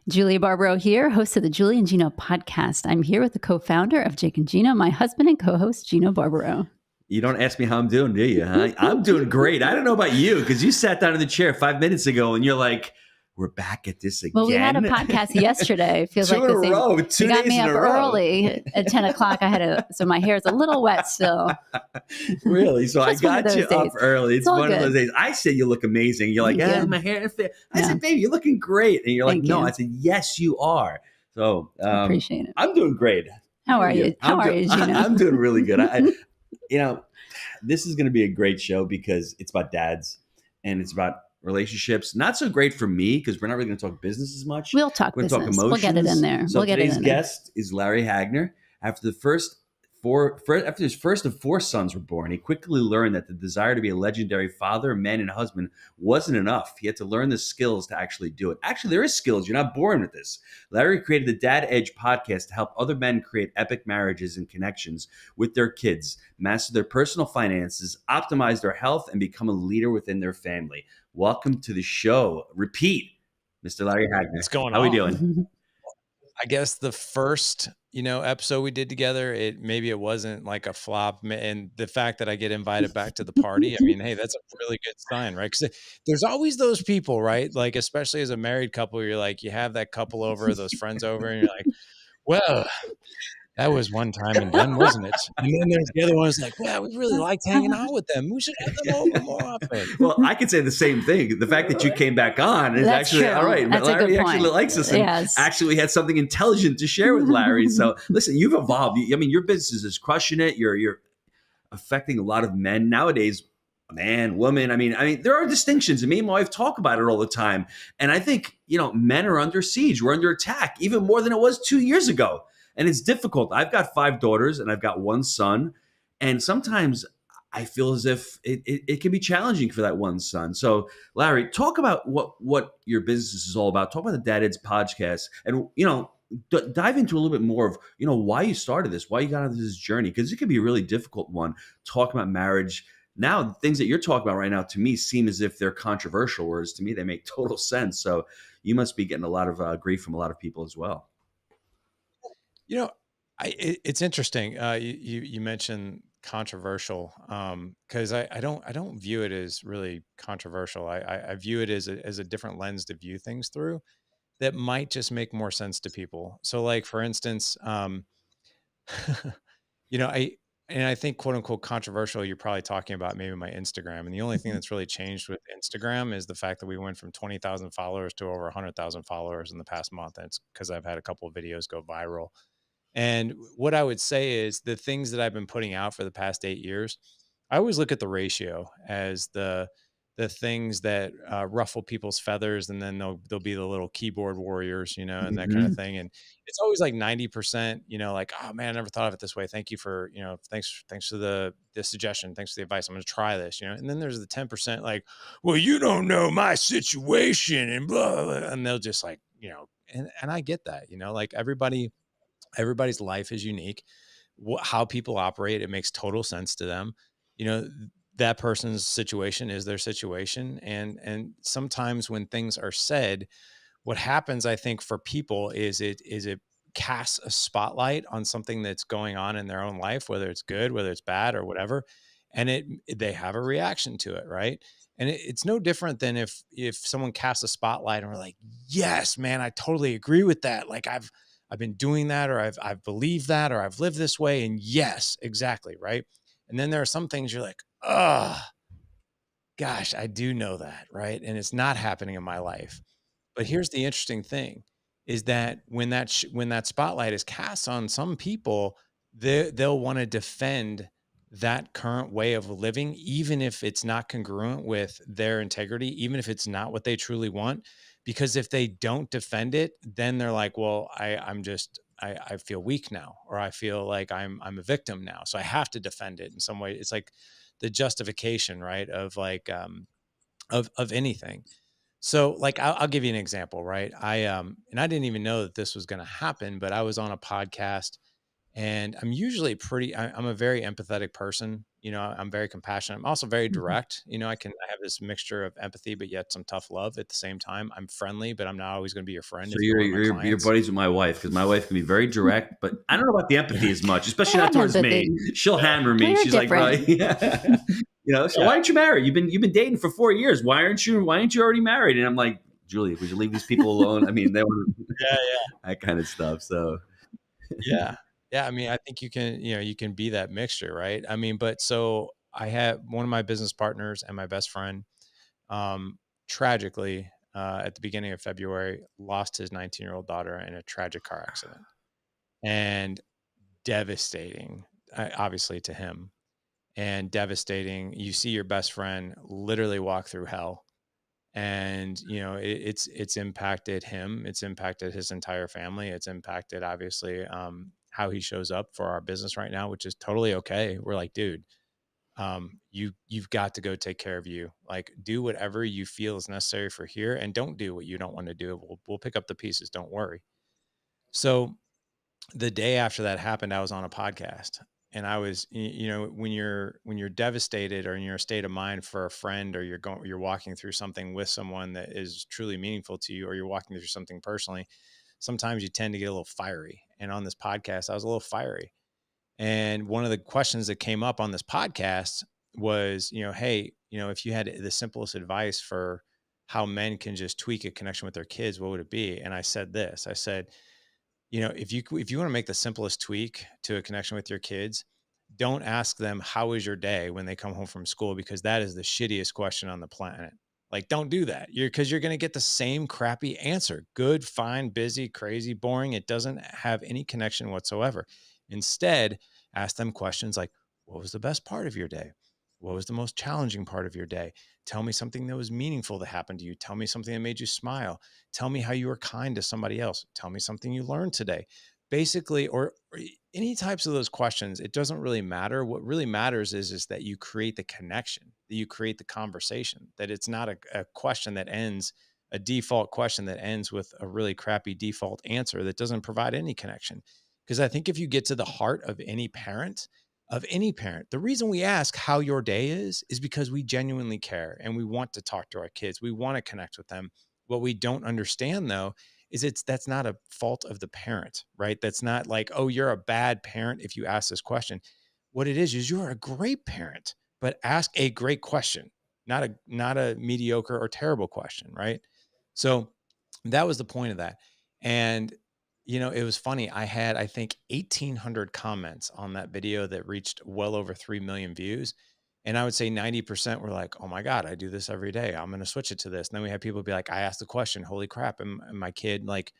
Julia Barbaro here, host of the Julia and Gino podcast. I'm here with the co-founder of Jake and Gino, my husband and co-host, Gino Barbaro. You don't ask me how I'm doing, do you? Huh? I'm doing great. I don't know about you, because you sat down in the chair 5 minutes ago and you're like, we're back at this again. Well, we had a podcast yesterday. It feels Two like in the a row. same. 2 You got days me in up a row. early at 10 o'clock. So my hair is a little wet still. Really? So I got you up early. It's one of those days. I said you look amazing. You're like, my hair. I said, baby, you're looking great. And you're like, no. I said, yes, you are. So appreciate it. I'm doing great. How are you? How are you, Gino? I'm doing really good. This is going to be a great show because it's about dads and it's about relationships. Not so great for me because we're not really going to talk business as much. We'll talk business. Talk emotions. We'll get it in there. So today's guest is Larry Hagner. After his first of 4 sons were born, he quickly learned that the desire to be a legendary father, man, and husband wasn't enough. He had to learn the skills to actually do it. Actually, there is skills. You're not born with this. Larry created the Dad Edge podcast to help other men create epic marriages and connections with their kids, master their personal finances, optimize their health, and become a leader within their family. Welcome to the show. Repeat, Mr. Larry Hagner. What's going on? How are we doing? I guess the first, episode we did together, maybe it wasn't like a flop. And the fact that I get invited back to the party, I mean, hey, that's a really good sign, right? Because there's always those people, right? Like, especially as a married couple, you're like, you have that couple over, those friends over, and you're like, well, that was one time and done, wasn't it? And then there's the other ones like, well, we really liked hanging out with them. We should have them over more often. Well, I could say the same thing. The fact that you came back on is That's actually, true. all right. That's Larry actually likes us. And actually, we had something intelligent to share with Larry. So listen, you've evolved. I mean, your business is crushing it. You're affecting a lot of men nowadays. Man, woman. I mean, there are distinctions. And me and my wife talk about it all the time. And I think, men are under siege. We're under attack even more than it was 2 years ago. And it's difficult. I've got 5 daughters and I've got 1 son. And sometimes I feel as if it can be challenging for that one son. So Larry, talk about what your business is all about. Talk about the Dad Edge podcast and, dive into a little bit more of, why you started this, why you got into this journey. Because it can be a really difficult one, talking about marriage. Now, the things that you're talking about right now, to me, seem as if they're controversial, whereas to me, they make total sense. So you must be getting a lot of grief from a lot of people as well. It's interesting. You mentioned controversial because I don't view it as really controversial. I view it as a different lens to view things through that might just make more sense to people. So, like for instance, I think quote unquote controversial. You're probably talking about maybe my Instagram, and the only thing that's really changed with Instagram is the fact that we went from 20,000 followers to over 100,000 followers in the past month. And it's because I've had a couple of videos go viral. And what I would say is the things that I've been putting out for the past 8 years, I always look at the ratio as the things that ruffle people's feathers, and then they'll be the little keyboard warriors, and that kind of thing. And it's always like 90%, like, oh man, I never thought of it this way. Thank you for, thanks for the suggestion. Thanks for the advice. I'm going to try this, And then there's the 10% like, well, you don't know my situation and blah, blah, blah. And they'll just like, and I get that, like everybody's life is unique. How people operate, it makes total sense to them. That person's situation is their situation. And sometimes when things are said, what happens, I think, for people is it casts a spotlight on something that's going on in their own life, whether it's good, whether it's bad or whatever. And they have a reaction to it. Right. And it's no different than if someone casts a spotlight and we're like, yes, man, I totally agree with that. Like I've been doing that, or I've believed that, or I've lived this way. And yes, exactly. Right. And then there are some things you're like, oh, gosh, I do know that. Right. And it's not happening in my life. But here's the interesting thing is that when that spotlight is cast on some people, they'll want to defend that current way of living, even if it's not congruent with their integrity, even if it's not what they truly want. Because if they don't defend it, then they're like, well, I feel weak now, or I feel like I'm a victim now. So I have to defend it in some way. It's like the justification, right? Of like, of anything. So like, I'll give you an example, right? And I didn't even know that this was going to happen, but I was on a podcast, and I'm usually I'm a very empathetic person. I'm very compassionate. I'm also very direct. I have this mixture of empathy, but yet some tough love at the same time. I'm friendly, but I'm not always going to be your friend So if you're one of my you're clients. buddies with my wife, because my wife can be very direct, but I don't know about the empathy as much, especially not towards empathy. me. She'll hammer me. We're She's like, bro, different. so why aren't you married? You've been dating for 4 years. Why aren't you already married? And I'm like, Julia, would you leave these people alone? I mean, they want Yeah, that kind of stuff. So yeah. I mean, I think you can be that mixture, right? I mean, but so I had one of my business partners and my best friend, tragically, at the beginning of February, lost his 19-year-old daughter in a tragic car accident, and devastating, obviously to him, and devastating. You see your best friend literally walk through hell, and it's impacted him. It's impacted his entire family. It's impacted, obviously, how he shows up for our business right now, which is totally okay. We're like, dude, you've got to go take care of you. Like, do whatever you feel is necessary for here, and don't do what you don't want to do. We'll pick up the pieces. Don't worry. So the day after that happened, I was on a podcast, and I was, when you're devastated, or in your state of mind for a friend, or you're walking through something with someone that is truly meaningful to you, or you're walking through something personally, sometimes you tend to get a little fiery. And on this podcast, I was a little fiery. And one of the questions that came up on this podcast was, hey, if you had the simplest advice for how men can just tweak a connection with their kids, what would it be? And I said this. I said, if you want to make the simplest tweak to a connection with your kids, don't ask them, how was your day, when they come home from school, because that is the shittiest question on the planet. Like, don't do that. Because you're going to get the same crappy answer. Good, fine, busy, crazy, boring. It doesn't have any connection whatsoever. Instead, ask them questions like, what was the best part of your day? What was the most challenging part of your day? Tell me something that was meaningful that happened to you. Tell me something that made you smile. Tell me how you were kind to somebody else. Tell me something you learned today. Basically, or any types of those questions, it doesn't really matter. What really matters is that you create the connection, that you create the conversation, that it's not a question that ends, a default question that ends with a really crappy default answer that doesn't provide any connection. Because I think if you get to the heart of any parent, the reason we ask how your day is because we genuinely care and we want to talk to our kids. We want to connect with them. What we don't understand, though, is that's not a fault of the parent, right? That's not like, oh, you're a bad parent if you ask this question. What it is you're a great parent, but ask a great question, not a mediocre or terrible question, right? So that was the point of that. And it was funny. I had, I think, 1,800 comments on that video that reached well over 3 million views. And I would say 90% were like, oh my God, I do this every day. I'm going to switch it to this. And then we had people be like, I asked the question, holy crap. And my kid, like,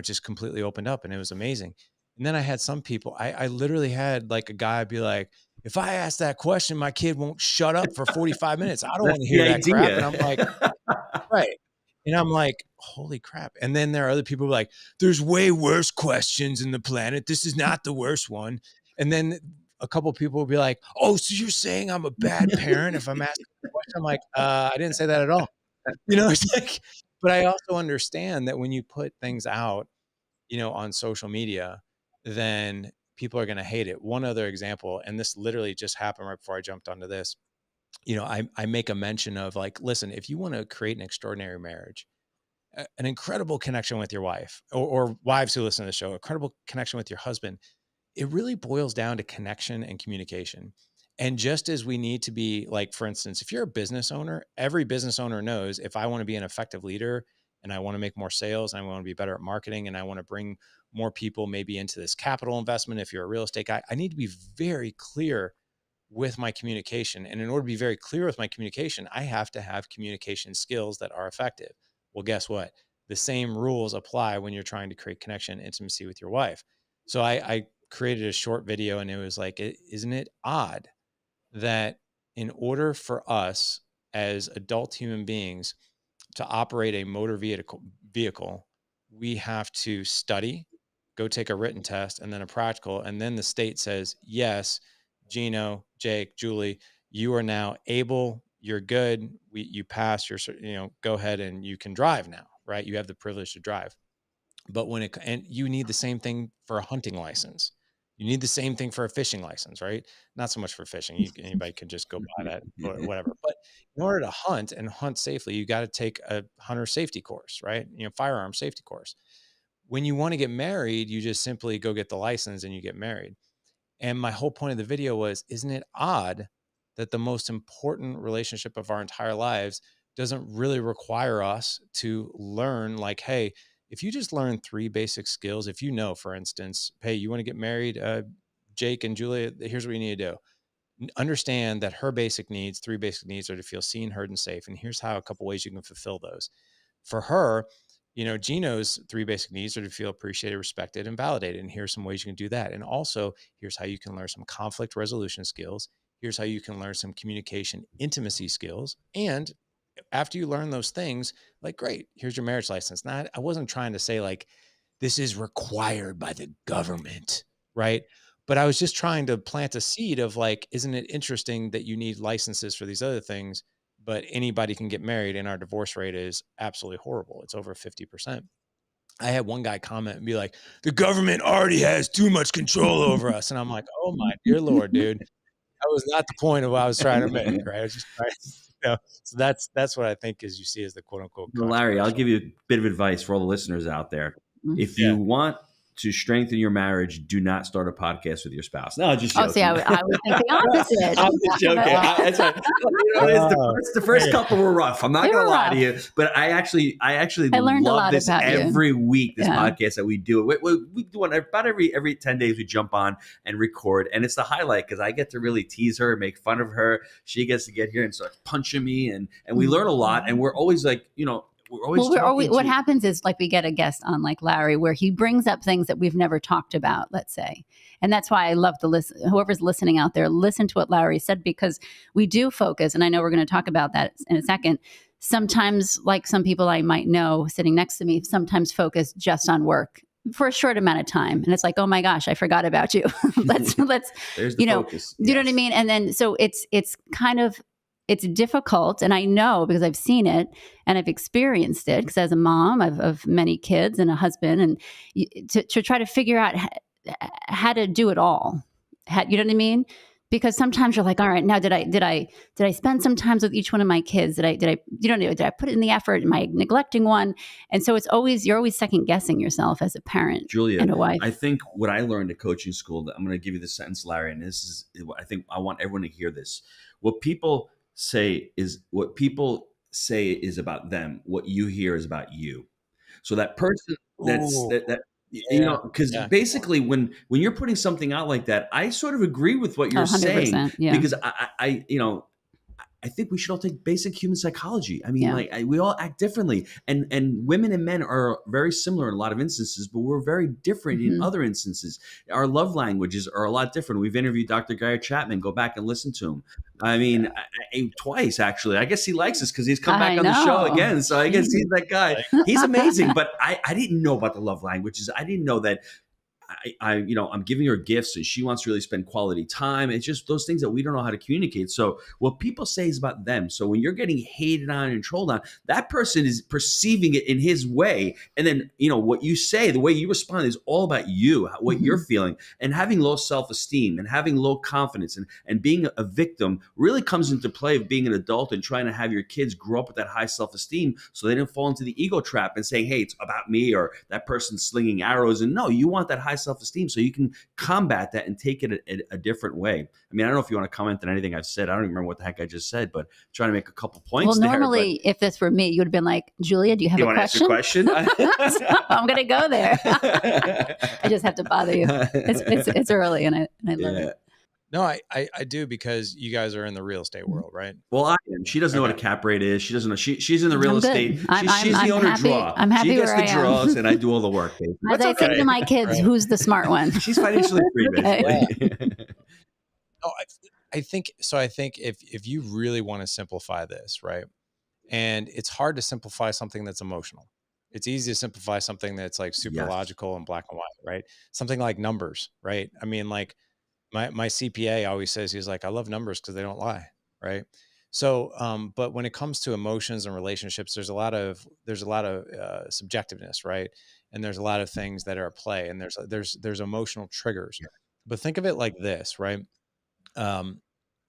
just completely opened up, and it was amazing. And then I had some people, I literally had like a guy be like, if I ask that question, my kid won't shut up for 45 minutes. I don't want to hear that crap. And I'm like, right. And I'm like, holy crap. And then there are other people who are like, there's way worse questions in the planet. This is not the worst one. And then a couple of people will be like, oh, so you're saying I'm a bad parent if I'm asking a question? I'm like, I didn't say that at all. It's like, but I also understand that when you put things out, on social media, then people are going to hate it. One other example, and this literally just happened right before I jumped onto this. I make a mention of like, listen, if you want to create an extraordinary marriage, an incredible connection with your wife, or wives who listen to the show, incredible connection with your husband, it really boils down to connection and communication. And just as we need to be, like, for instance, if you're a business owner, every business owner knows, if I want to be an effective leader and I want to make more sales and I want to be better at marketing and I want to bring more people maybe into this capital investment, if you're a real estate guy, I need to be very clear with my communication. And in order to be very clear with my communication, I have to have communication skills that are effective. Well, guess what? The same rules apply when you're trying to create connection, intimacy with your wife. So I created a short video, and it was like, isn't it odd that in order for us as adult human beings to operate a motor vehicle, we have to study, go take a written test, and then a practical. And then the state says, yes, Gino, Jake, Julie, you are now able, you're good. You pass your, go ahead and you can drive now, right? You have the privilege to drive. But and you need the same thing for a hunting license. You need the same thing for a fishing license, right? Not so much for fishing. Anybody can just go buy that or whatever. But in order to hunt and hunt safely, you got to take a hunter safety course, right? Firearm safety course. When you want to get married, you just simply go get the license and you get married. And my whole point of the video was, isn't it odd that the most important relationship of our entire lives doesn't really require us to learn, like, hey, if you just learn 3 basic skills, if for instance, hey, you want to get married, Jake and Julia, here's what you need to do. Understand that her 3 basic needs are to feel seen, heard, and safe. And here's how a couple ways you can fulfill those. For her, Gino's 3 basic needs are to feel appreciated, respected, and validated. And here's some ways you can do that. And also, here's how you can learn some conflict resolution skills. Here's how you can learn some communication intimacy skills. And after you learn those things, like, great, here's your marriage license. Now, I wasn't trying to say like, this is required by the government, right? But I was just trying to plant a seed of like, isn't it interesting that you need licenses for these other things, but anybody can get married and our divorce rate is absolutely horrible. It's over 50%. I had one guy comment and be like, the government already has too much control over us. And I'm like, oh my dear Lord, dude, that was not the point of what I was trying to make, right? I was just trying, so that's what I think is you see as the quote unquote. Well, Larry, I'll give you a bit of advice for all the listeners out there. If you want to strengthen your marriage, do not start a podcast with your spouse. No, just joking. Oh, see, I would think the opposite. I'm just joking. That's right. The first couple were rough. I'm not going to lie to you, but I actually love this every week. This podcast that we do. We do one about every 10 days. We jump on and record, and it's the highlight because I get to really tease her, make fun of her. She gets to get here and start punching me, and we learn a lot. And we're always like, what happens is like we get a guest on like Larry where he brings up things that we've never talked about, let's say. And that's why I love to listen. Whoever's listening out there, listen to what Larry said, because we do focus. And I know we're going to talk about that in a second. Sometimes, like some people I might know sitting next to me, sometimes focus just on work for a short amount of time. And it's like, oh my gosh, I forgot about you. let's, There's the focus. You know what I mean? And then, so it's kind of, it's difficult, and I know because I've seen it and I've experienced it because as a mom of many kids and a husband, and to try to figure out how to do it all. You know what I mean? Because sometimes you're like, all right, now did I spend some time with each one of my kids? Did I put in the effort? Am I neglecting one? And so you're always second guessing yourself as a parent, Julia, and a wife. I think what I learned at coaching school, I'm going to give you the sentence, Larry, and this is, I think I want everyone to hear this. What people say is about them. What you hear is about you. So that person because basically when you're putting something out like that, I sort of agree with what you're saying, because I think we should all take basic human psychology. I mean, we all act differently, and women and men are very similar in a lot of instances, but we're very different in other instances. Our love languages are a lot different. We've interviewed Dr. Gary Chapman. Go back and listen to him. I mean, twice actually. I guess he likes us because he's come back on the show again. So I guess he's that guy. He's amazing. But I didn't know about the love languages. I didn't know that. I'm giving her gifts and she wants to really spend quality time. It's just those things that we don't know how to communicate. So what people say is about them. So when you're getting hated on and trolled on, that person is perceiving it in his way. And then, what you say, the way you respond is all about you, what you're feeling, and having low self-esteem and having low confidence and being a victim really comes into play of being an adult and trying to have your kids grow up with that high self-esteem so they don't fall into the ego trap and saying, hey, it's about me, or that person's slinging arrows. And no, you want that high self-esteem so you can combat that and take it a different way. I mean, I don't know if you want to comment on anything I've said. I don't even remember what the heck I just said, but I'm trying to make a couple points. Well, normally, if this were me, you would have been like, Julia, do you have a question? Ask a question? So I'm going to go there. I just have to bother you. It's early, and I love it. No, I do, because you guys are in the real estate world, right? Well, I am. She doesn't know what a cap rate is. She doesn't know. She's in the real estate. She's the owner draw. I'm happy. She gets the draws, and I do all the work. As I say to my kids, who's the smart one? She's financially free, basically. No, I think so. I think if you really want to simplify this, right, and it's hard to simplify something that's emotional. It's easy to simplify something that's like super logical and black and white, right? Something like numbers, right? I mean, like. My CPA always says, he's like, I love numbers because they don't lie. Right. So, but when it comes to emotions and relationships, there's a lot of subjectiveness. Right. And there's a lot of things that are at play, and there's emotional triggers. But think of it like this, right?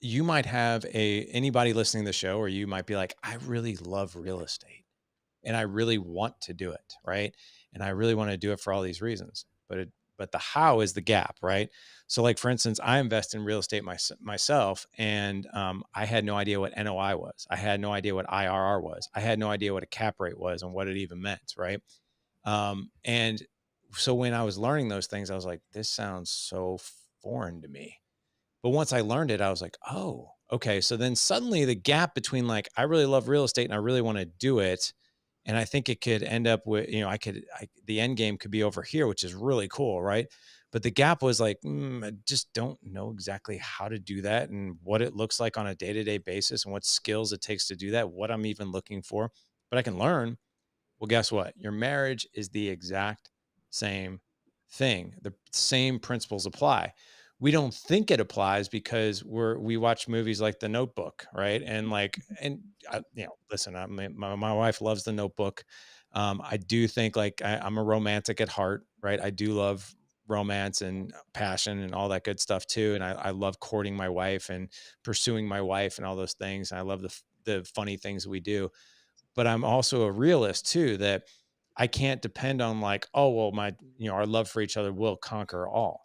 You might have anybody listening to the show, or you might be like, I really love real estate and I really want to do it, right? And I really want to do it for all these reasons. But the how is the gap, right? So like, for instance, I invest in real estate myself, and I had no idea what NOI was. I had no idea what IRR was. I had no idea what a cap rate was and what it even meant, right? And so when I was learning those things, I was like, this sounds so foreign to me. But once I learned it, I was like, oh, okay. So then suddenly the gap between like, I really love real estate and I really want to do it, and I think it could end up with, the end game could be over here, which is really cool, right? But the gap was like, I just don't know exactly how to do that and what it looks like on a day-to-day basis and what skills it takes to do that, what I'm even looking for. But I can learn. Well, guess what? Your marriage is the exact same thing. The same principles apply. We don't think it applies because we watch movies like The Notebook, right? And listen, my wife loves The Notebook. I do think like I'm a romantic at heart, right? I do love romance and passion and all that good stuff too. And I love courting my wife and pursuing my wife and all those things. And I love the funny things we do. But I'm also a realist too, that I can't depend on like, oh, well, our love for each other will conquer all.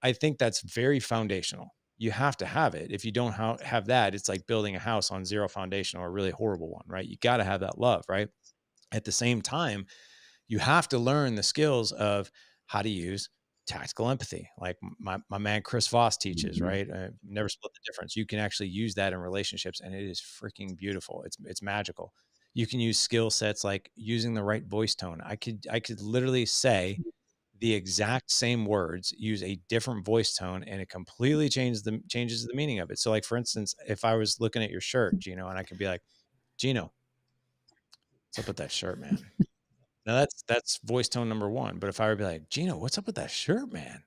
I think that's very foundational. You have to have it. If you don't have that, it's like building a house on zero foundation, or a really horrible one, right? You got to have that love, right? At the same time, you have to learn the skills of how to use tactical empathy. Like my man, Chris Voss teaches, right? Never Split the Difference. You can actually use that in relationships, and it is freaking beautiful. It's magical. You can use skill sets like using the right voice tone. I could literally say the exact same words, use a different voice tone, and it completely changes the meaning of it. So like, for instance, if I was looking at your shirt, Gino, and I could be like, Gino, what's up with that shirt, man? Now that's voice tone number one. But if I were to be like, Gino, what's up with that shirt, man?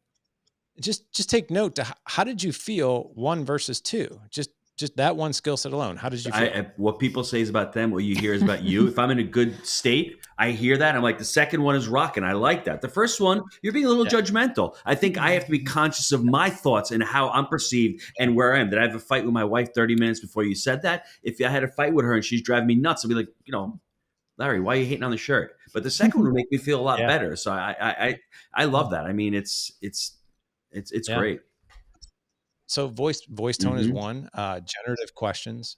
Just take note to how did you feel 1 versus 2? Just that one skill set alone. How did you feel? What people say is about them. What you hear is about you. If I'm in a good state, I hear that. I'm like, the second one is rocking. I like that. The first one, you're being a little judgmental. I think I have to be conscious of my thoughts and how I'm perceived and where I am. Did I have a fight with my wife 30 minutes before you said that? If I had a fight with her and she's driving me nuts, I'd be like, Larry, why are you hating on the shirt? But the second one would make me feel a lot better. So I love that. I mean, it's great. So voice tone is one. Generative questions.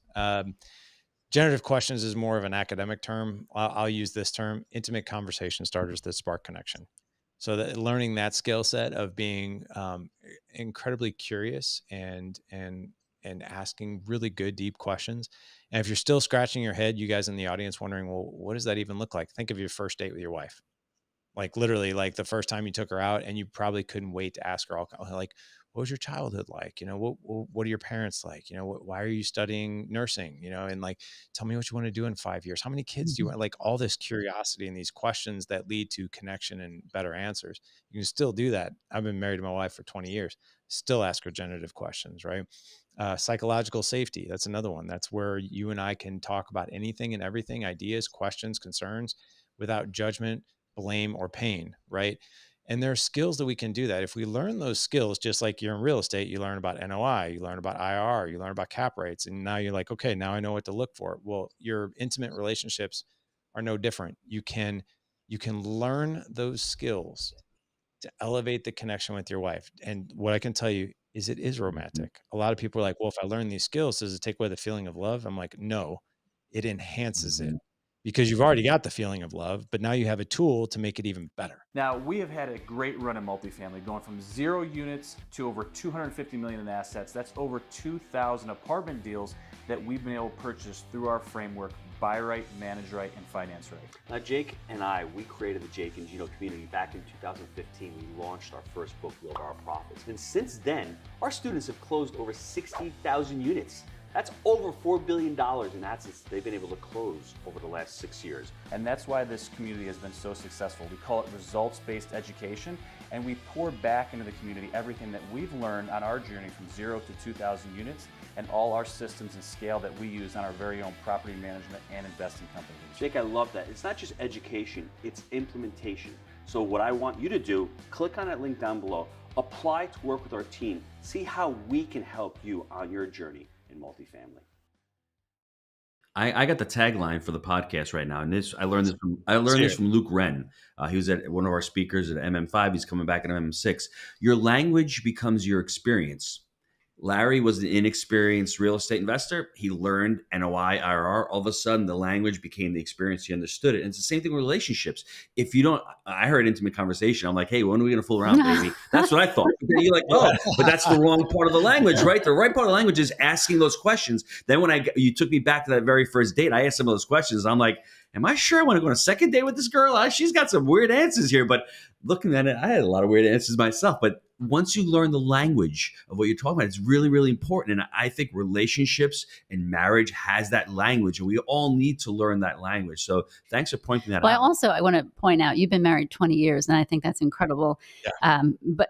Generative questions is more of an academic term. I'll use this term: intimate conversation starters that spark connection. So that learning that skill set of being incredibly curious and asking really good, deep questions. And if you're still scratching your head, you guys in the audience wondering, well, what does that even look like? Think of your first date with your wife. Like literally, like the first time you took her out, and you probably couldn't wait to ask her all like, what was your childhood like? What are your parents like? Why are you studying nursing? And like, tell me what you want to do in 5 years. How many kids do you want? Like all this curiosity and these questions that lead to connection and better answers. You can still do that. I've been married to my wife for 20 years. Still ask her generative questions, right? Psychological safety. That's another one. That's where you and I can talk about anything and everything, ideas, questions, concerns, without judgment, blame, or pain, right? And there are skills that we can do that. If we learn those skills, just like you're in real estate, you learn about NOI, you learn about IRR, you learn about cap rates, and now you're like, okay, now I know what to look for. Well, your intimate relationships are no different. You can learn those skills to elevate the connection with your wife. And what I can tell you is it is romantic. A lot of people are like, well, if I learn these skills, does it take away the feeling of love? I'm like, no, it enhances it, because you've already got the feeling of love, but now you have a tool to make it even better. Now, we have had a great run in multifamily, going from 0 units to over $250 million in assets. That's over 2,000 apartment deals that we've been able to purchase through our framework: buy right, manage right, and finance right. Now, Jake and I, we created the Jake and Gino community back in 2015. We launched our first book, Build Our Profits. And since then, our students have closed over 60,000 units. That's over $4 billion in assets they've been able to close over the last 6 years. And that's why this community has been so successful. We call it results-based education, and we pour back into the community everything that we've learned on our journey from 0 to 2,000 units, and all our systems and scale that we use on our very own property management and investing companies. Jake, I love that. It's not just education, it's implementation. So what I want you to do, click on that link down below, Apply to work with our team. See how we can help you on your journey in multifamily. I got the tagline for the podcast right now, and I learned this from Luke Wren. He was at one of our speakers at MM5. He's coming back at MM6. Your language becomes your experience. Larry was an inexperienced real estate investor. He learned NOI, IRR. All of a sudden, the language became the experience. He understood it. And it's the same thing with relationships. If you don't, I heard intimate conversation. I'm like, hey, when are we going to fool around, baby? That's what I thought. And you're like, oh, but that's the wrong part of the language, right? The right part of the language is asking those questions. Then when you took me back to that very first date, I asked some of those questions. I'm like, am I sure I want to go on a second date with this girl? She's got some weird answers here. But looking at it, I had a lot of weird answers myself. But once you learn the language of what you're talking about, it's really, really important. And I think relationships and marriage has that language, and we all need to learn that language. So thanks for pointing that out. I want to point out, you've been married 20 years, and I think that's incredible. Yeah.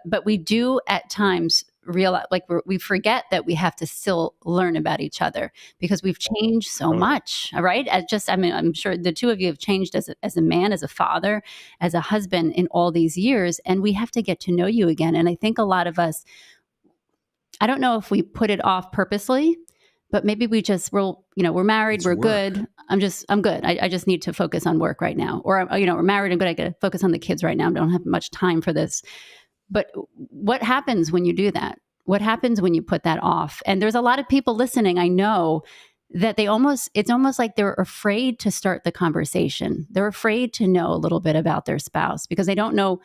But we do at times realize, like we forget that we have to still learn about each other because we've changed so much, right? I'm sure the two of you have changed as a man, as a father, as a husband in all these years, and we have to get to know you again. And I think a lot of us, I don't know if we put it off purposely, but maybe we're married, we're good. I'm good. I just need to focus on work right now. Or, we're married, I'm good. I got to focus on the kids right now. I don't have much time for this. But what happens when you do that? What happens when you put that off? And there's a lot of people listening, I know, that it's almost like they're afraid to start the conversation. They're afraid to know a little bit about their spouse because they don't know.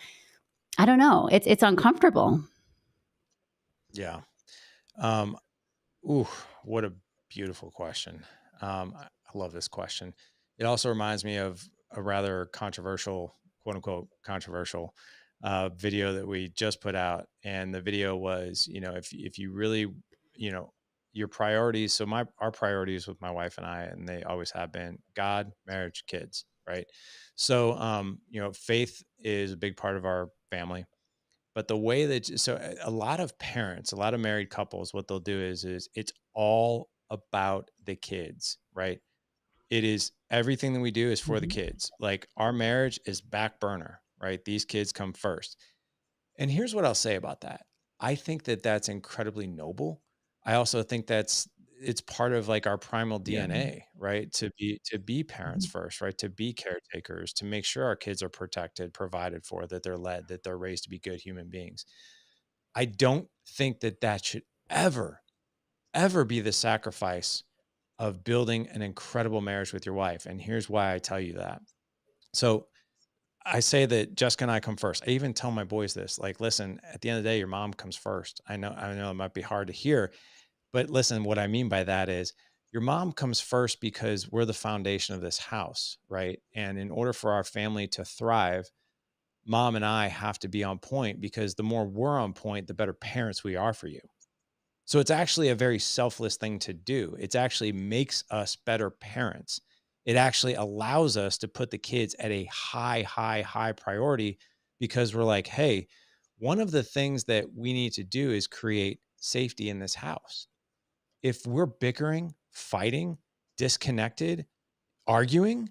I don't know. It's uncomfortable. Yeah. What a beautiful question. I love this question. It also reminds me of a rather controversial, quote unquote, controversial video that we just put out. And the video was, if you really, your priorities. So our priorities with my wife and I, and they always have been God, marriage, kids. Right. So, faith is a big part of our family. But the way that, a lot of parents, a lot of married couples, what they'll do is it's all about the kids, right? It is everything that we do is for the kids. Like our marriage is back burner, right? These kids come first. And here's what I'll say about that. I think that that's incredibly noble. I also think it's part of like our primal DNA, right? To be parents first, right? To be caretakers, to make sure our kids are protected, provided for, that they're led, that they're raised to be good human beings. I don't think that should ever be the sacrifice of building an incredible marriage with your wife. And here's why I tell you that. So I say that Jessica and I come first. I even tell my boys this, like, listen, at the end of the day, your mom comes first. I know it might be hard to hear, but listen, what I mean by that is your mom comes first because we're the foundation of this house, right? And in order for our family to thrive, mom and I have to be on point, because the more we're on point, the better parents we are for you. So it's actually a very selfless thing to do. It actually makes us better parents. It actually allows us to put the kids at a high priority, because we're like, hey, one of the things that we need to do is create safety in this house. If we're bickering, fighting, disconnected, arguing,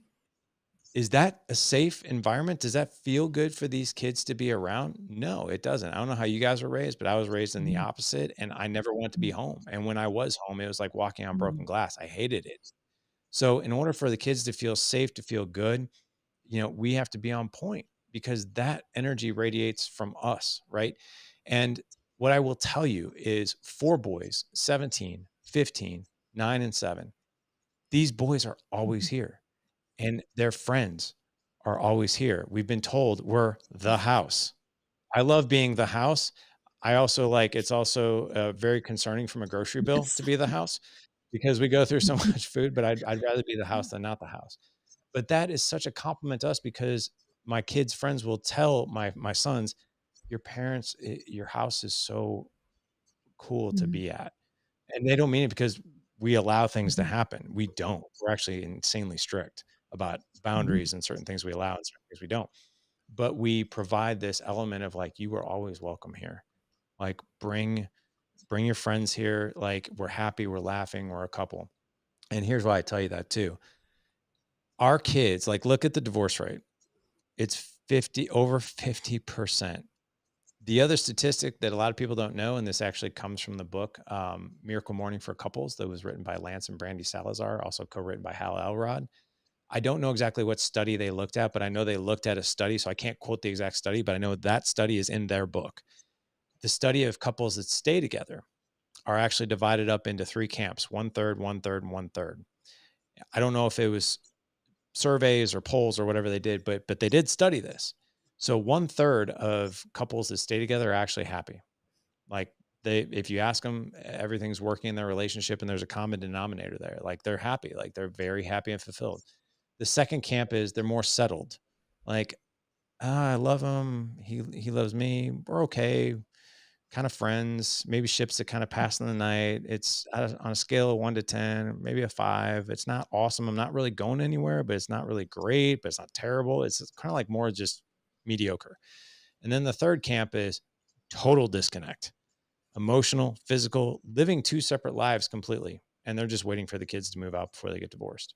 is that a safe environment? Does that feel good for these kids to be around? No, it doesn't. I don't know how you guys were raised, but I was raised in the opposite, and I never wanted to be home. And when I was home, it was like walking on broken glass. I hated it. So in order for the kids to feel safe, to feel good, we have to be on point, because that energy radiates from us, right? And what I will tell you is 4 boys, 17, 15, 9, and 7, these boys are always here. And their friends are always here. We've been told we're the house. I love being the house. I also it's also very concerning from a grocery bill to be the house, because we go through so much food, but I'd rather be the house than not the house. But that is such a compliment to us, because my kids' friends will tell my sons, your parents, your house is so cool to be at. And they don't mean it because we allow things to happen. We don't. We're actually insanely strict about boundaries and certain things we allow and certain things we don't. But we provide this element of like, you are always welcome here. Like bring your friends here. Like we're happy, we're laughing, we're a couple. And here's why I tell you that too. Our kids, like look at the divorce rate. It's over 50% The other statistic that a lot of people don't know, and this actually comes from the book, Miracle Morning for Couples, that was written by Lance and Brandy Salazar, also co-written by Hal Elrod. I don't know exactly what study they looked at, but I know they looked at a study. So I can't quote the exact study, but I know that study is in their book. The study of couples that stay together are actually divided up into 3 camps, 1/3, 1/3, and 1/3. I don't know if it was surveys or polls or whatever they did, but they did study this. So 1/3 of couples that stay together are actually happy. Like if you ask them, everything's working in their relationship and there's a common denominator there. Like they're happy, like they're very happy and fulfilled. The second camp is they're more settled. Like, I love him. He loves me. We're okay. Kind of friends, maybe ships that kind of pass in the night. It's on a scale of 1 to 10, maybe a 5. It's not awesome. I'm not really going anywhere, but it's not really great, but it's not terrible. It's kind of like more just mediocre. And then the third camp is total disconnect, emotional, physical, living 2 separate lives completely. And they're just waiting for the kids to move out before they get divorced.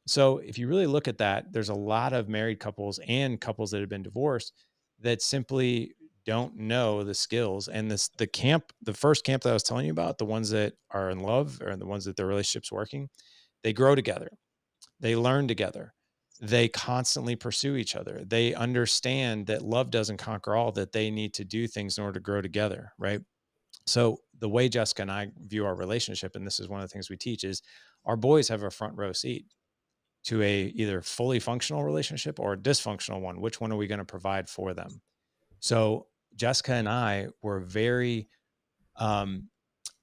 So if you really look at that, there's a lot of married couples and couples that have been divorced that simply don't know the skills. And the first camp that I was telling you about, the ones that are in love or the ones that their relationship's working, they grow together. They learn together. They constantly pursue each other. They understand that love doesn't conquer all, that they need to do things in order to grow together, right? So the way Jessica and I view our relationship, and this is one of the things we teach, is our boys have a front row seat to a either fully functional relationship or a dysfunctional one. Which one are we going to provide for them? So Jessica and I were very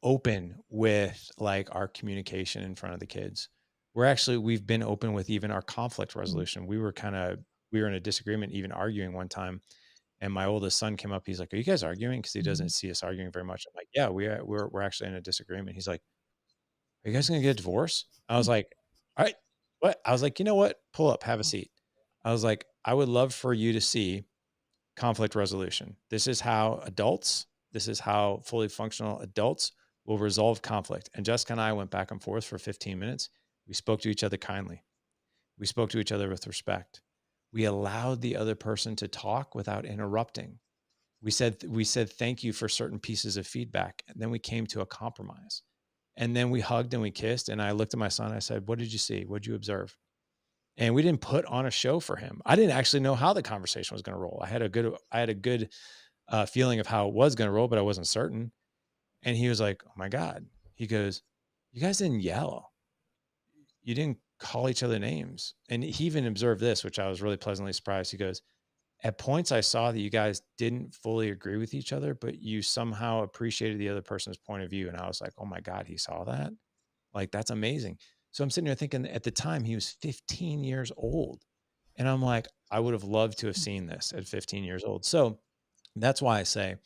open with like our communication in front of the kids. We've been open with even our conflict resolution. We were in a disagreement, even arguing one time. And my oldest son came up. He's like, "Are you guys arguing?" Because he doesn't see us arguing very much. I'm like, "Yeah, we're actually in a disagreement." He's like, "Are you guys going to get a divorce?" I was like, "All right, what?" I was like, "You know what? Pull up, have a seat." I was like, "I would love for you to see conflict resolution. This is how fully functional adults will resolve conflict." And Jessica and I went back and forth for 15 minutes. We spoke to each other kindly. We spoke to each other with respect. We allowed the other person to talk without interrupting. We said thank you for certain pieces of feedback. And then we came to a compromise. And then we hugged and we kissed. And I looked at my son. I said, "What did you see? What did you observe?" And we didn't put on a show for him. I didn't actually know how the conversation was going to roll. I had a good feeling of how it was going to roll, but I wasn't certain. And he was like, "Oh my God." He goes, "You guys didn't yell. You didn't call each other names." And he even observed this, which I was really pleasantly surprised. He goes, "At points I saw that you guys didn't fully agree with each other, but you somehow appreciated the other person's point of view." And I was like, "Oh my God, he saw that? Like, that's amazing." So I'm sitting there thinking, at the time he was 15 years old. And I'm like, I would have loved to have seen this at 15 years old. So that's why I say,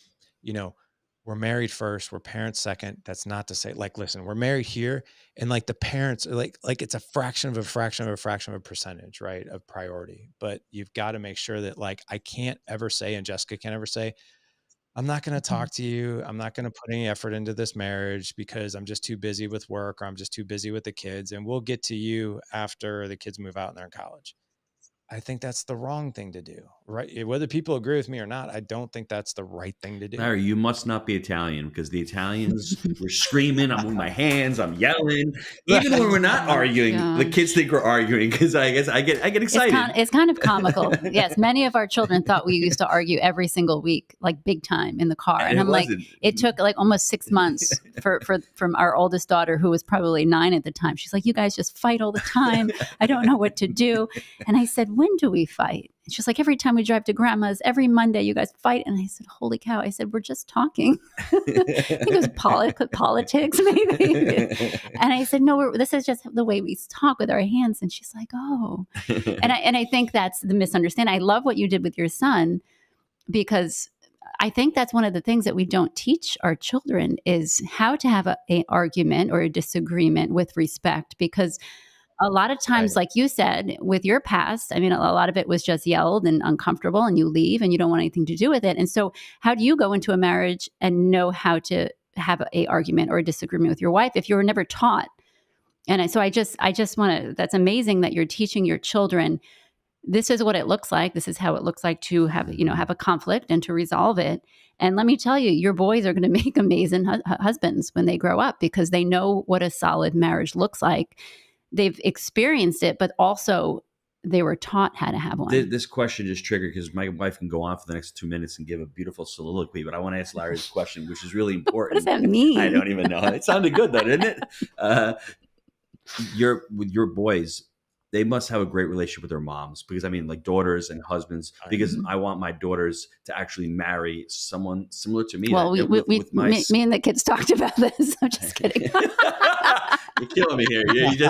we're married first, we're parents second. That's not to say, like, listen, we're married here, and like the parents are like it's a fraction of a fraction of a fraction of a percentage, right, of priority. But you've got to make sure that, like, I can't ever say, and Jessica can't ever say, "I'm not going to talk to you. I'm not going to put any effort into this marriage because I'm just too busy with work, or I'm just too busy with the kids. And we'll get to you after the kids move out and they're in college." I think that's the wrong thing to do, right? Whether people agree with me or not, I don't think that's the right thing to do. Larry, you must not be Italian, because the Italians were screaming. I'm with my hands. I'm yelling. Even when we're not arguing, the kids think we're arguing, because I guess I get excited. It's kind of comical. Yes, many of our children thought we used to argue every single week, like big time in the car. And I'm like, it took like almost 6 months from our oldest daughter, who was probably 9 at the time. She's like, "You guys just fight all the time. I don't know what to do." And I said, "When do we fight?" And she's like, "Every time we drive to grandma's, every Monday you guys fight." And I said, "Holy cow." I said, "We're just talking." I think it was politics maybe. And I said, "No, this is just the way we talk with our hands." And she's like, "Oh." And I think that's the misunderstanding. I love what you did with your son, because I think that's one of the things that we don't teach our children, is how to have an argument or a disagreement with respect. Because a lot of times, Right. like you said, with your past, I mean, a lot of it was just yelled and uncomfortable, and you leave and you don't want anything to do with it. And so how do you go into a marriage and know how to have a argument or a disagreement with your wife if you were never taught? And so I just want to, that's amazing that you're teaching your children this is what it looks like. This is how it looks like to have, have a conflict and to resolve it. And let me tell you, your boys are going to make amazing husbands when they grow up, because they know what a solid marriage looks like. They've experienced it, but also they were taught how to have one. This question just triggered because my wife can go on for the next 2 minutes and give a beautiful soliloquy, but I want to ask Larry this question, which is really important. What does that mean? I don't even know. It sounded good though, didn't it? With your boys, they must have a great relationship with their moms, because I mean, like daughters and husbands, because I want my daughters to actually marry someone similar to me. Well, me and the kids talked about this. I'm just kidding. You're killing me here. You're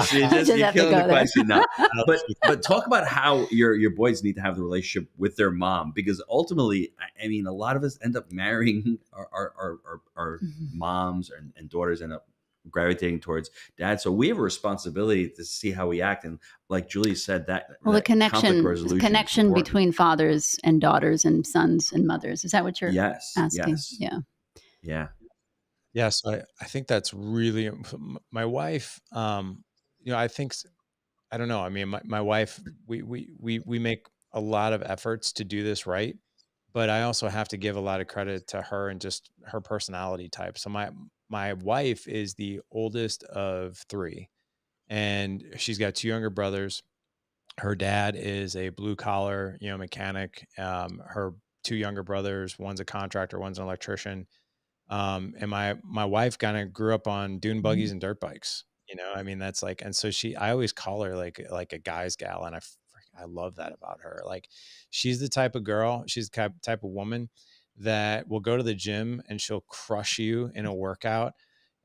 killing the question now. But talk about how your boys need to have the relationship with their mom, because ultimately, I mean, a lot of us end up marrying our moms, and daughters end up gravitating towards dad. So we have a responsibility to see how we act. And like Julia said, the connection between fathers and daughters and sons and mothers. Is that what you're asking? Yes. Yeah. So I think that's really, my wife, I think, I don't know. I mean, my wife, we make a lot of efforts to do this right, but I also have to give a lot of credit to her and just her personality type. So my wife is the oldest of 3, and she's got 2 younger brothers. Her dad is a blue collar, mechanic. Her 2 younger brothers, one's a contractor, one's an electrician. And my wife kind of grew up on dune buggies and dirt bikes. I mean, that's like, and so I always call her like a guy's gal, and I love that about her. Like, she's the type of girl, she's the type of woman that will go to the gym and she'll crush you in a workout,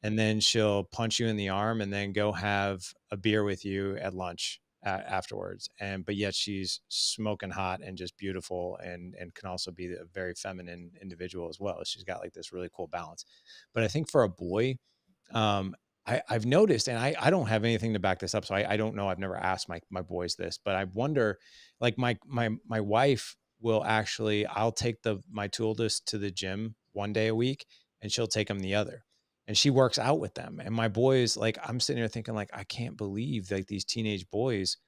and then she'll punch you in the arm and then go have a beer with you at lunch afterwards. But yet she's smoking hot and just beautiful, and can also be a very feminine individual as well. She's got like this really cool balance. But I think for a boy, I've noticed, and I don't have anything to back this up, so I don't know. I've never asked my boys this, but I wonder, like my wife will actually, I'll take my 2 oldest to the gym one day a week, and she'll take them the other. And she works out with them. And my boys, like, I'm sitting there thinking, like, I can't believe like these teenage boys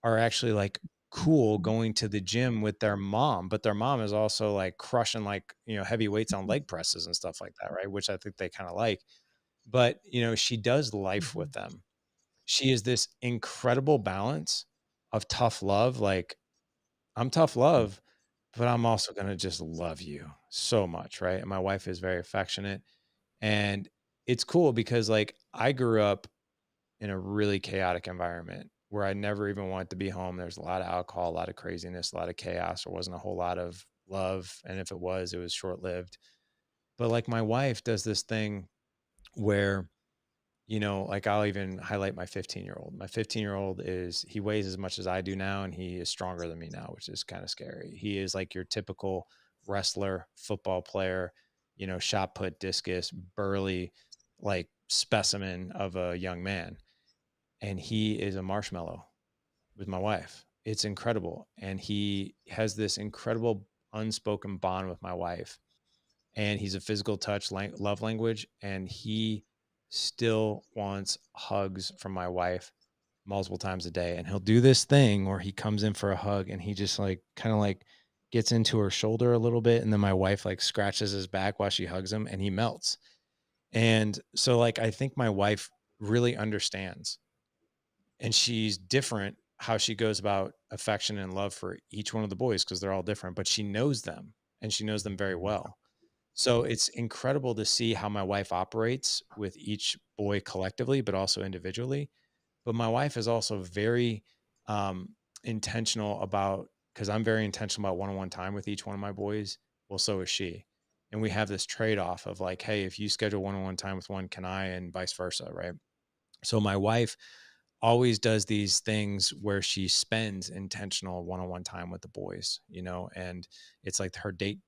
are actually like cool going to the gym with their mom, but their mom is also like crushing like, heavy weights on leg presses and stuff like that. Right. Which I think they kind of like, but she does life with them. She is this incredible balance of tough love. Like, I'm tough love, but I'm also going to just love you so much. Right. And my wife is very affectionate. And it's cool because like I grew up in a really chaotic environment where I never even wanted to be home. There's a lot of alcohol, a lot of craziness, a lot of chaos. There wasn't a whole lot of love. And if it was short-lived. But like my wife does this thing where, like I'll even highlight my 15-year-old. My 15-year-old he weighs as much as I do now, and he is stronger than me now, which is kind of scary. He is like your typical wrestler, football player, shot put, discus, burly, like specimen of a young man. And he is a marshmallow with my wife. It's incredible. And he has this incredible unspoken bond with my wife. And he's a physical touch love language. And he still wants hugs from my wife multiple times a day. And he'll do this thing where he comes in for a hug and he just like kind of like gets into her shoulder a little bit. And then my wife like scratches his back while she hugs him, and he melts. And so like, I think my wife really understands, and she's different how she goes about affection and love for each one of the boys, because they're all different, but she knows them, and she knows them very well. So it's incredible to see how my wife operates with each boy collectively, but also individually. But my wife is also very intentional about, because I'm very intentional about one-on-one time with each one of my boys. Well, so is she. And we have this trade-off of like, hey, if you schedule one-on-one time with one, can I? And vice versa, right? So my wife always does these things where she spends intentional one-on-one time with the boys, and it's like her date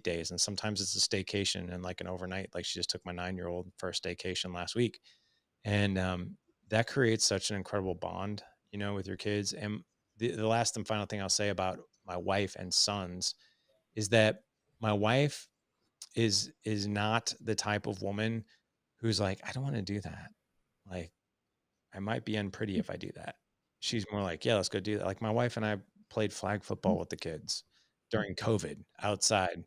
days. And sometimes it's a staycation and like an overnight. Like, she just took my 9-year-old for a staycation last week. And that creates such an incredible bond, with your kids. And the last and final thing I'll say about my wife and sons is that my wife is not the type of woman who's like, I don't want to do that. Like, I might be unpretty if I do that. She's more like, yeah, let's go do that. Like, my wife and I played flag football with the kids during COVID outside.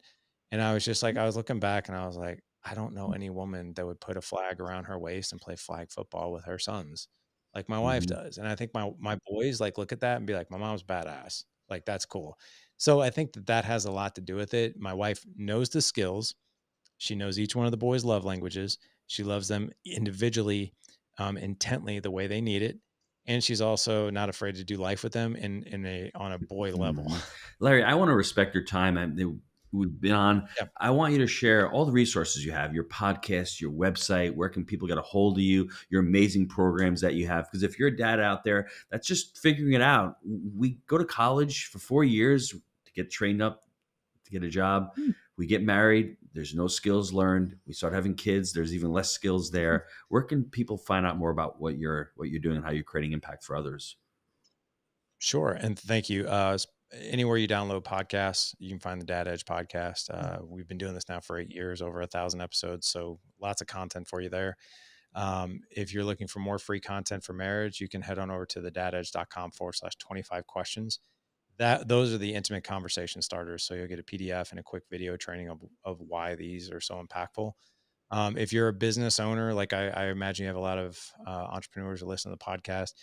And I was just like, I was looking back and I was like, I don't know any woman that would put a flag around her waist and play flag football with her sons like my wife does. And I think my boys like look at that and be like, my mom's badass. Like, that's cool. So I think that has a lot to do with it. My wife knows the skills. She knows each one of the boys' love languages. She loves them individually, intently the way they need it. And she's also not afraid to do life with them on a boy level. Larry, I want to respect your time. We've been on. Yep. I want you to share all the resources you have, your podcast, your website, where can people get a hold of you, your amazing programs that you have. Because if you're a dad out there that's just figuring it out, we go to college for 4 years to get trained up, to get a job. We get married. There's no skills learned. We start having kids. There's even less skills there. Where can people find out more about what you're doing and how you're creating impact for others? Sure. And thank you. Anywhere you download podcasts, you can find the Dad Edge podcast. We've been doing this now for 8 years, over 1,000 episodes. So lots of content for you there. If you're looking for more free content for marriage, you can head on over to thedadedge.com/25 questions. Those are the intimate conversation starters. So you'll get a PDF and a quick video training of why these are so impactful. If you're a business owner, like I imagine you have a lot of entrepreneurs who listen to the podcast.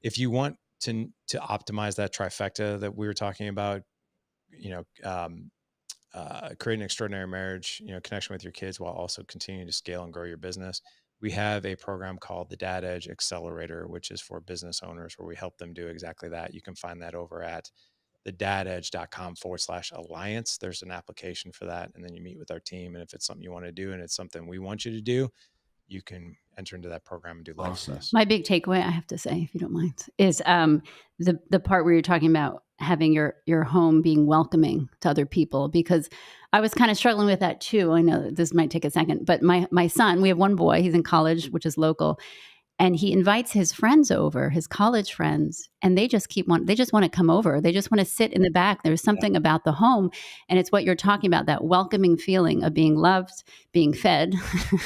If you want to optimize that trifecta that we were talking about, create an extraordinary marriage, connection with your kids while also continuing to scale and grow your business. We have a program called the Dad Edge Accelerator, which is for business owners, where we help them do exactly that. You can find that over at thedadedge.com/alliance. There's an application for that. And then you meet with our team. And if it's something you want to do and it's something we want you to do, you can enter into that program and do life with us. My big takeaway, I have to say, if you don't mind, is the part where you're talking about having your home being welcoming to other people, because I was kind of struggling with that too. I know this might take a second, but my son, we have one boy, he's in college, which is local. And he invites his friends over, his college friends, and they just want to come over. They just want to sit in the back. There's something about the home, and it's what you're talking about, that welcoming feeling of being loved, being fed,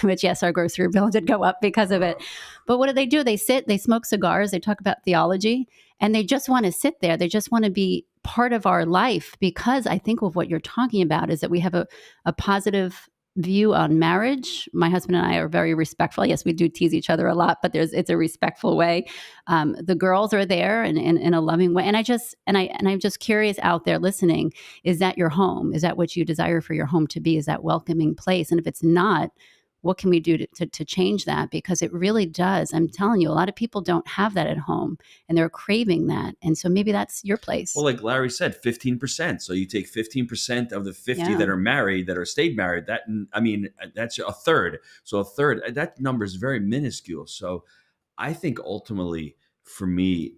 which, yes, our grocery bill did go up because of it. But what do? They sit, they smoke cigars, they talk about theology, and they just want to sit there. They just want to be part of our life, because I think of what you're talking about is that we have a positive view on marriage. My husband and I are very respectful. Yes, we do tease each other a lot, but it's a respectful way. The girls are there in a loving way. And I'm just curious out there listening, is that your home? Is that what you desire for your home to be? Is that welcoming place? And if it's not, what can we do to change that? Because it really does. I'm telling you, a lot of people don't have that at home and they're craving that. And so maybe that's your place. Well, like Larry said, 15%. So you take 15% of the 50 that are married, that are stayed married, that's a third. So a third, that number is very minuscule. So I think ultimately for me,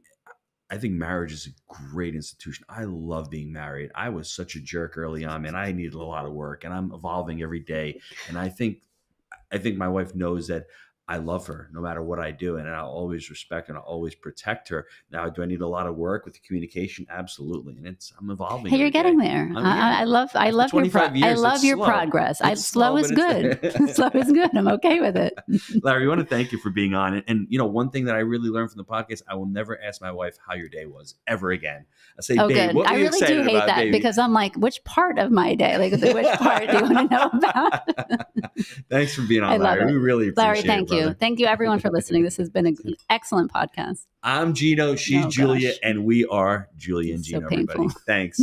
I think marriage is a great institution. I love being married. I was such a jerk early on, man. I needed a lot of work and I'm evolving every day. And I think my wife knows that I love her no matter what I do, and I'll always respect and I'll always protect her. Now, do I need a lot of work with the communication? Absolutely, and I'm evolving. Hey, you're getting there. I love your progress. Slow is good. Slow is good. I'm okay with it. Larry, we want to thank you for being on. And one thing that I really learned from the podcast, I will never ask my wife how your day was ever again. I say, babe, what were you excited about? I really do hate that, baby? Because I'm like, which part of my day? Like, which part do you want to know about? Thanks for being on, Larry. We really appreciate it. Larry, thank you. Thank you, everyone, for listening. This has been an excellent podcast. I'm Gino. She's Julia, and we are Julia and Gino, everybody. Thanks.